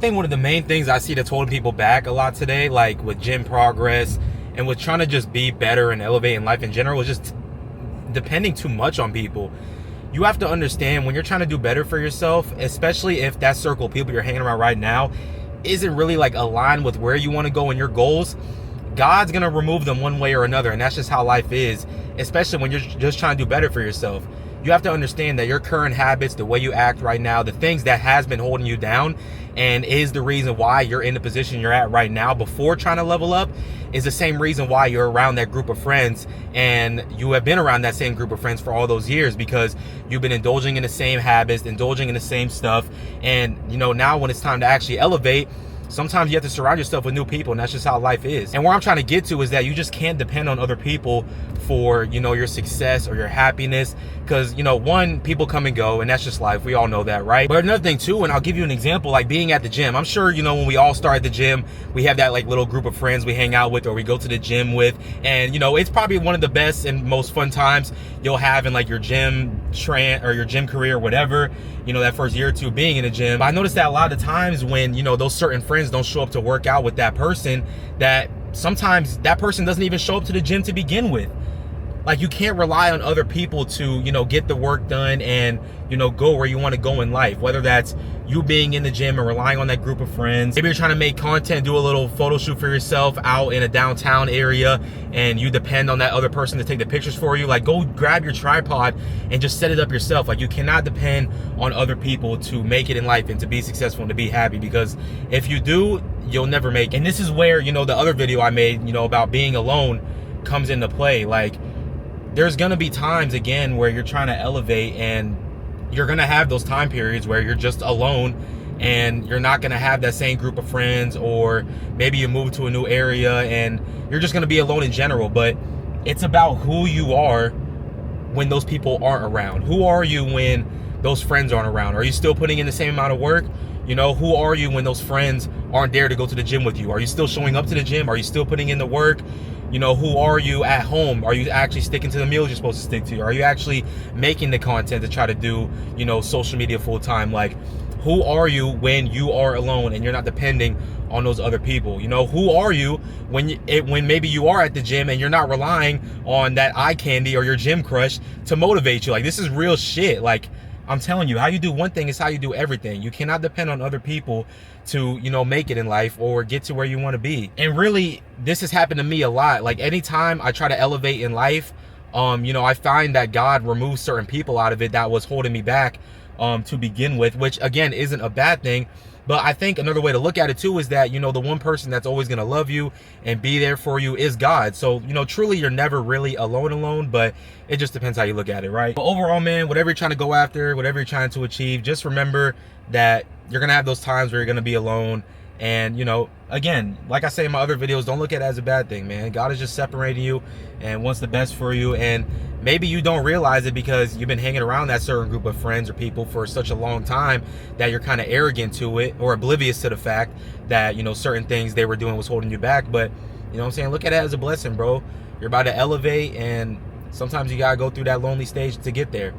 think one of the main things I see that's holding people back a lot today, like with gym progress and with trying to just be better and elevate in life in general, is just depending too much on people. You have to understand when you're trying to do better for yourself, especially if that circle of people you're hanging around right now isn't really like aligned with where you want to go and your goals, God's going to remove them one way or another. And that's just how life is, especially when you're just trying to do better for yourself. You have to understand that your current habits, the way you act right now, the things that has been holding you down and is the reason why you're in the position you're at right now before trying to level up, is the same reason why you're around that group of friends, and you have been around that same group of friends for all those years, because you've been indulging in the same habits, indulging in the same stuff. And now when it's time to actually elevate, sometimes you have to surround yourself with new people, and that's just how life is. And where I'm trying to get to is that you just can't depend on other people for, your success or your happiness. Because, one, people come and go, and that's just life. We all know that, right? But another thing too, and I'll give you an example, like being at the gym. I'm sure, when we all start at the gym, we have that like little group of friends we hang out with or we go to the gym with. And, it's probably one of the best and most fun times you'll have in like your gym or your gym career or whatever, that first year or two being in the gym. But I noticed that a lot of times when, those certain friends don't show up to work out with that person, that sometimes that person doesn't even show up to the gym to begin with. Like, you can't rely on other people to, get the work done and, go where you want to go in life. Whether that's you being in the gym and relying on that group of friends. Maybe you're trying to make content, do a little photo shoot for yourself out in a downtown area, and you depend on that other person to take the pictures for you. Like, go grab your tripod and just set it up yourself. Like, you cannot depend on other people to make it in life and to be successful and to be happy, because if you do, you'll never make it. And this is where, the other video I made, about being alone comes into play. Like, there's gonna be times, again, where you're trying to elevate, and you're gonna have those time periods where you're just alone and you're not gonna have that same group of friends, or maybe you move to a new area and you're just gonna be alone in general. But it's about who you are when those people aren't around. Who are you when those friends aren't around? Are you still putting in the same amount of work? Who are you when those friends aren't there to go to the gym with you? Are you still showing up to the gym? Are you still putting in the work? Who are you at home? Are you actually sticking to the meals you're supposed to stick to? Are you actually making the content to try to do, social media full time? Like, who are you when you are alone and you're not depending on those other people? Who are you when maybe you are at the gym and you're not relying on that eye candy or your gym crush to motivate you? Like, this is real shit. Like, I'm telling you, how you do one thing is how you do everything. You cannot depend on other people to, make it in life or get to where you want to be. And really, this has happened to me a lot. Like, anytime I try to elevate in life, I find that God removes certain people out of it that was holding me back to begin with, which again isn't a bad thing. But I think another way to look at it too is that, the one person that's always going to love you and be there for you is God. So, truly you're never really alone, but it just depends how you look at it, right? But overall, man, whatever you're trying to go after, whatever you're trying to achieve, just remember that you're going to have those times where you're going to be alone. And, again, like I say in my other videos, don't look at it as a bad thing, man. God is just separating you and wants the best for you. And maybe you don't realize it because you've been hanging around that certain group of friends or people for such a long time that you're kind of arrogant to it or oblivious to the fact that, certain things they were doing was holding you back. But, what I'm saying? Look at it as a blessing, bro. You're about to elevate, and sometimes you got to go through that lonely stage to get there.